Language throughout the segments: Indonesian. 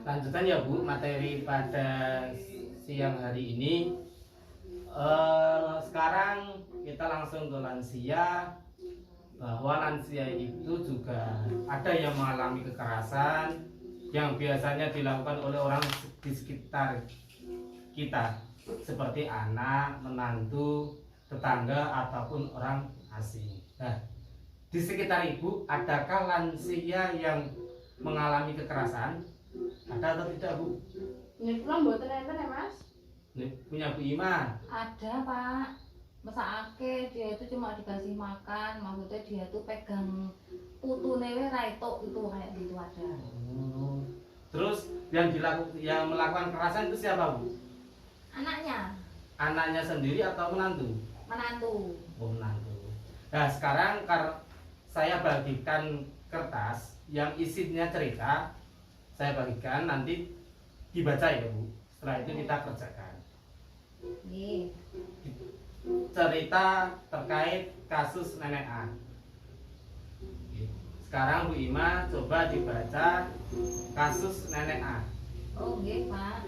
Lanjutan ya Bu, materi pada siang hari ini. Sekarang kita langsung ke lansia. Bahwa lansia itu juga ada yang mengalami kekerasan yang biasanya dilakukan oleh orang di sekitar kita, seperti anak, menantu, tetangga, ataupun orang asing. Nah, di sekitar Ibu, adakah lansia yang mengalami kekerasan? Ada atau tidak, Bu? Ini pulang buatan enten ya Mas? Ini punya Bu Ima? Ada Pak. Mesakake dia itu cuma dikasih makan, maksudnya dia tuh pegang putune we ra etuk itu kayak gitu ada. Terus yang melakukan kekerasan itu siapa, Bu? Anaknya, Anaknya sendiri atau menantu? menantu. Oh, menantu. Nah, sekarang saya bagikan kertas yang isinya cerita. Saya bagikan, nanti dibaca ya Bu. Setelah itu kita kerjakan. Nggih. Cerita terkait kasus Nenek A. Sekarang Bu Ima coba dibaca kasus Nenek A. Oh nggih Pak.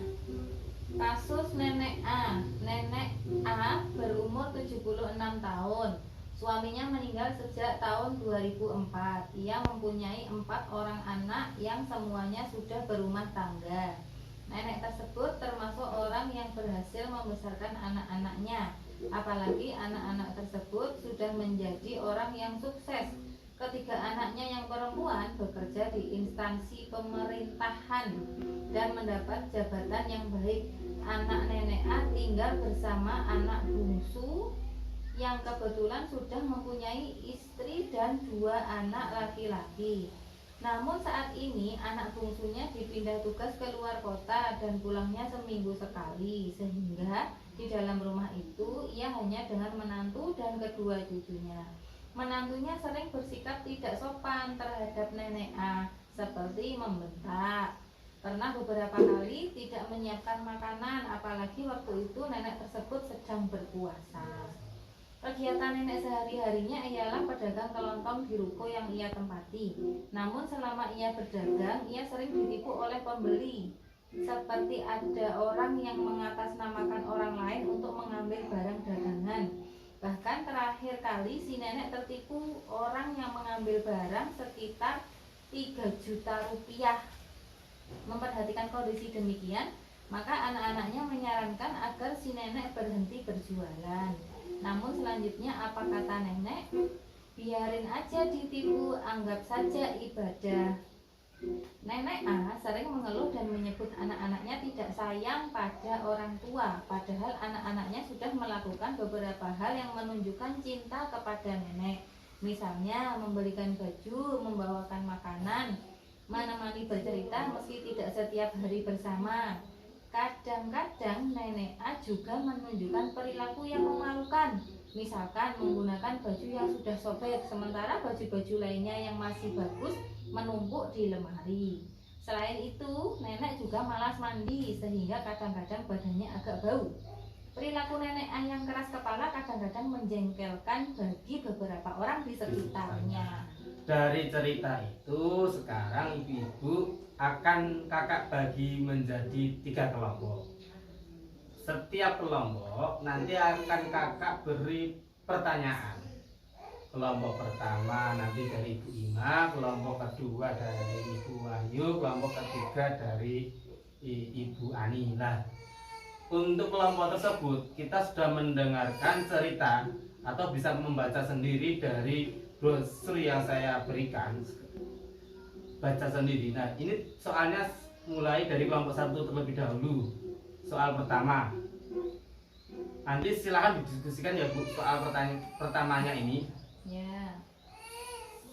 Kasus Nenek A. Nenek A berumur 76 tahun. Suaminya meninggal sejak tahun 2004. Ia mempunyai 4 orang anak yang semuanya sudah berumah tangga. Nenek tersebut termasuk orang yang berhasil membesarkan anak-anaknya. Apalagi anak-anak tersebut sudah menjadi orang yang sukses. Ketiga anaknya yang perempuan bekerja di instansi pemerintahan dan mendapat jabatan yang baik. Anak Nenek A tinggal bersama anak bungsu yang kebetulan sudah mempunyai istri dan 2 anak laki-laki. Namun saat ini anak bungsunya dipindah tugas ke luar kota dan pulangnya seminggu sekali, sehingga di dalam rumah itu ia hanya dengan menantu dan kedua cucunya. Menantunya sering bersikap tidak sopan terhadap Nenek A, seperti membentak. Pernah beberapa kali tidak menyiapkan makanan, apalagi waktu itu nenek tersebut sedang berpuasa. Kegiatan nenek sehari-harinya ialah pedagang kelontong di ruko yang ia tempati. Namun selama ia berdagang, ia sering ditipu oleh pembeli. Seperti ada orang yang mengatasnamakan orang lain untuk mengambil barang dagangan. Bahkan terakhir kali si nenek tertipu orang yang mengambil barang sekitar 3 juta rupiah. Memperhatikan kondisi demikian, maka anak-anaknya menyarankan agar si nenek berhenti berjualan. Namun selanjutnya apa kata nenek? Biarin aja ditipu, anggap saja ibadah. Nenek A sering mengeluh dan menyebut anak-anaknya tidak sayang pada orang tua, padahal anak-anaknya sudah melakukan beberapa hal yang menunjukkan cinta kepada nenek. Misalnya membelikan baju, membawakan makanan, menemani bercerita meski tidak setiap hari bersama. Kadang-kadang Nenek A juga menunjukkan perilaku yang memalukan. Misalkan menggunakan baju yang sudah sobek, sementara baju-baju lainnya yang masih bagus menumpuk di lemari. Selain itu, nenek juga malas mandi sehingga kadang-kadang badannya agak bau. Perilaku Nenek A yang keras kepala kadang-kadang menjengkelkan bagi beberapa orang di sekitarnya. Dari cerita itu, sekarang ibu-ibu akan kakak bagi menjadi 3 kelompok. Setiap kelompok nanti akan kakak beri pertanyaan. Kelompok pertama nanti dari Ibu Ima, kelompok kedua dari Ibu Wahyu, kelompok ketiga dari Ibu Ani. Nah, untuk kelompok tersebut kita sudah mendengarkan cerita atau bisa membaca sendiri dari brosur yang saya berikan. Baca sendiri. Nah, ini soalnya mulai dari kelompok 1 terlebih dahulu. Soal pertama. Nanti silahkan didiskusikan ya Bu, soal pertamanya ini. Ya.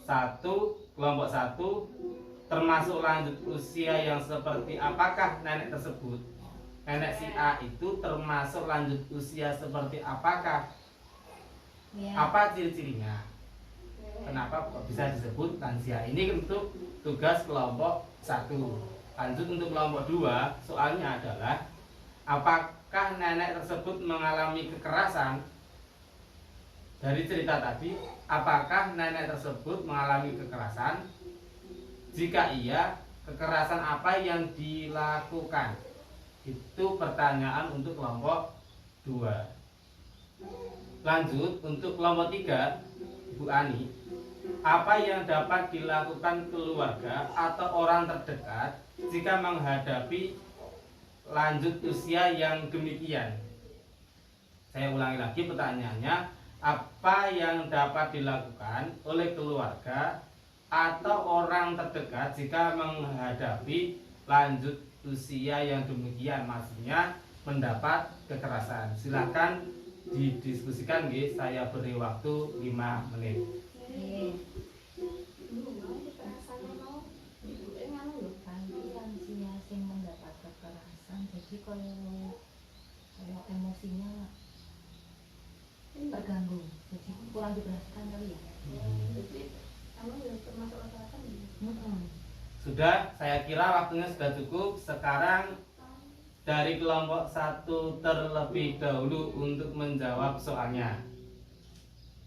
1, kelompok 1 termasuk lanjut usia yang seperti apakah nenek tersebut? Nenek si A itu termasuk lanjut usia seperti apakah? Ya. Apa ciri-cirinya? Kenapa kok bisa disebut lansia? Ini untuk tugas kelompok 1. Lanjut untuk kelompok 2, soalnya adalah apakah nenek tersebut mengalami kekerasan? Dari cerita tadi, apakah nenek tersebut mengalami kekerasan? Jika iya, kekerasan apa yang dilakukan? Itu pertanyaan untuk kelompok 2. Lanjut untuk kelompok 3, Bu Ani. Apa yang dapat dilakukan keluarga atau orang terdekat jika menghadapi lanjut usia yang demikian? Saya ulangi lagi pertanyaannya. Apa yang dapat dilakukan oleh keluarga atau orang terdekat jika menghadapi lanjut usia yang demikian? Maksudnya mendapat kekerasan. Silakan didiskusikan, guys. Saya beri waktu 5 menit. Lansia sing mendapat kekerasan, jadi kalau emosinya terganggu, jadi kurang diperhatikan kali ya. Jadi kamu yang termasuk rata-rata Sudah, saya kira waktunya sudah cukup. Sekarang dari kelompok 1 terlebih dahulu untuk menjawab soalnya.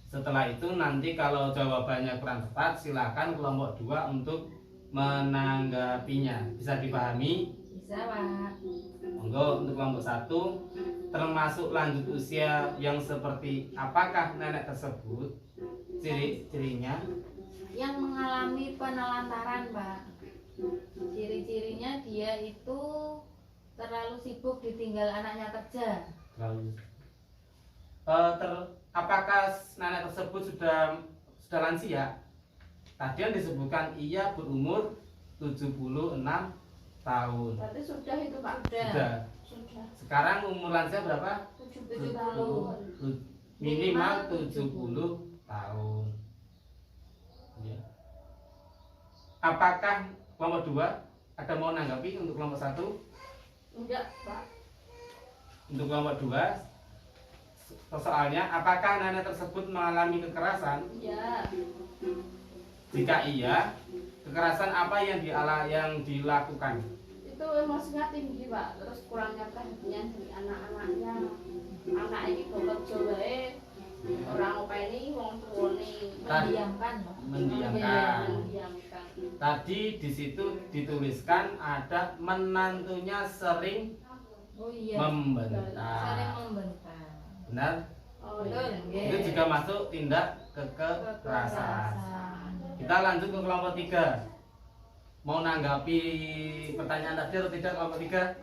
Setelah itu nanti kalau jawabannya kurang tepat, silakan kelompok 2 untuk menanggapinya. Bisa dipahami? Bisa, Pak. Monggo untuk kelompok 1, termasuk lanjut usia yang seperti apakah nenek tersebut? Ciri-cirinya? Yang mengalami penelantaran, Pak. Ciri-cirinya dia itu terlalu sibuk ditinggal anaknya kerja. Lalu apakah nenek tersebut sudah lansia? Tadi yang disebutkan ia berumur 76 tahun. berarti sudah itu Pak. Sudah. Sekarang umur lansia berapa? 70 tahun. Minimal 70 tahun. Ya. Apakah kelompok 2 ada mau nanggapi untuk kelompok 1? Enggak Pak. Untuk kelompok 2, soalnya apakah nenek tersebut mengalami kekerasan? Iya. Jika iya, kekerasan apa yang dilakukan? Itu emosinya tinggi Pak, terus kurangnya perhatian dari anak-anaknya. Anak ini bapak cobae orang openi wong tuane Mendiamkan, Pak. Mendiamkan. Mendiamkan. Tadi di situ dituliskan ada menantunya sering Oh iya. membentak. Sering membentak. Benar? Oh Betul, iya. Itu juga masuk tindak kekerasan. Kita lanjut ke kelompok 3. Mau nanggapi pertanyaan tadi atau tidak kelompok 3?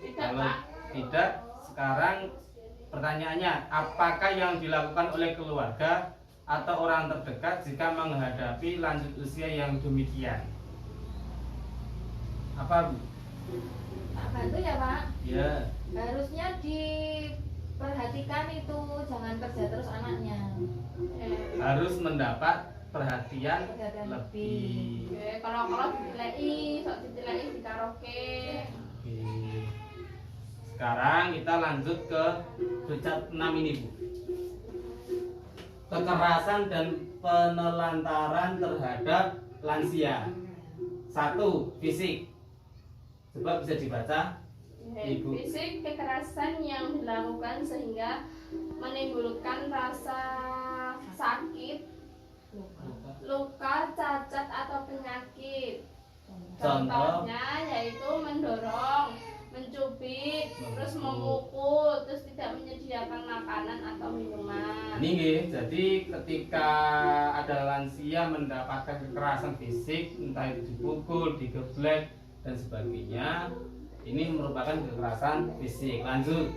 Tidak Kalau Pak. tidak, sekarang pertanyaannya, apakah yang dilakukan oleh keluarga atau orang terdekat jika menghadapi lanjut usia yang demikian? Apa, Bu? Tak bantu ya, Pak. Ya, Harusnya diperhatikan itu, jangan kerja terus anaknya. harus mendapat perhatian Perhatian lebih. Oke, kalau ditilai, sok ditilai di karaoke. Oke. Sekarang kita lanjut ke bercat 6 ini, Bu. Kekerasan dan penelantaran terhadap lansia. 1. Fisik. Coba bisa dibaca. Ibu. Fisik, kekerasan yang dilakukan sehingga menimbulkan rasa sakit, luka, cacat atau penyakit. Contoh. Contohnya yaitu mendorong, mencubit, terus memukul, terus tidak menyediakan makanan atau minuman. Ini nggih, jadi ketika ada lansia mendapatkan kekerasan fisik, entah itu dipukul, digeblek dan sebagainya, ini merupakan kekerasan fisik. Lanjut,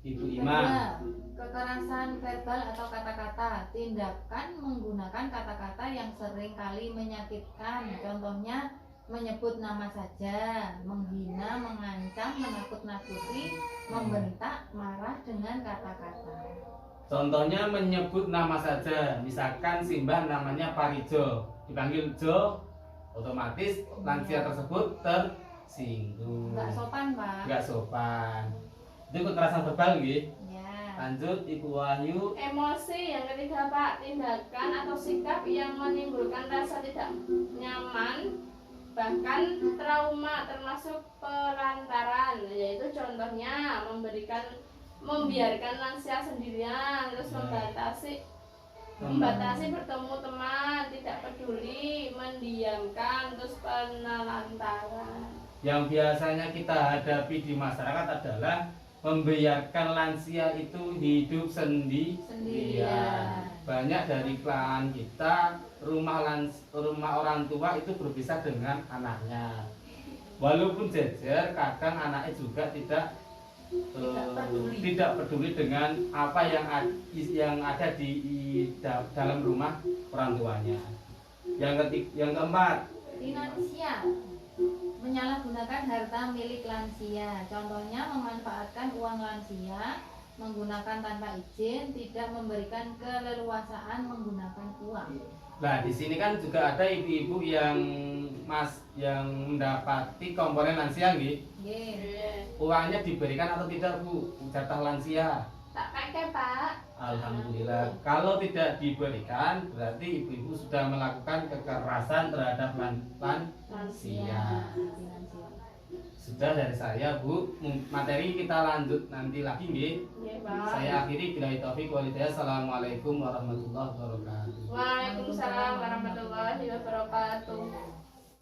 Ibu Iman. Kedua, kekerasan verbal atau kata-kata. Tindakan menggunakan kata-kata yang sering kali menyakitkan. Contohnya menyebut nama saja, menghina, mengancam, menakut-nakuti, membentak, marah dengan kata-kata. Contohnya menyebut nama saja, misalkan Simbah namanya Parijo, dipanggil Jo, otomatis lansia tersebut tersinggung. Enggak sopan, Pak. Nggak sopan. Itu kekerasan verbal, nggih. Ya. Lanjut, Ibu Wahyu. Emosi yang ketiga Pak, tindakan atau sikap yang menimbulkan rasa tidak nyaman, bahkan trauma termasuk pelantaran, yaitu contohnya membiarkan lansia sendirian, terus membatasi bertemu teman, tidak peduli, mendiamkan, terus penelantaran. Yang biasanya kita hadapi di masyarakat adalah membiarkan lansia itu hidup sendirian. Banyak dari klien kita rumah orang tua itu berpisah dengan anaknya. Walaupun jejer, kadang anaknya juga tidak peduli dengan apa yang ada di dalam rumah orang tuanya. Yang keempat, Finansial, menyalahgunakan harta milik lansia. Contohnya memanfaatkan uang lansia, menggunakan tanpa izin, tidak memberikan keleluasaan menggunakan uang. nah di sini kan juga ada ibu-ibu yang mendapati komponen lansia nggih. Nggih. Uangnya diberikan atau tidak Bu? Jatah lansia. Tak pakai Pak. Alhamdulillah. Kalau tidak diberikan berarti ibu-ibu sudah melakukan kekerasan terhadap lansia. Finansial. Sudah dari saya Bu. Materi kita lanjut nanti lagi nggih. Iya Pak. Saya akhiri billahi taufik wal hidayah. Assalamualaikum warahmatullahi wabarakatuh. Waalaikumsalam warahmatullahi wabarakatuh.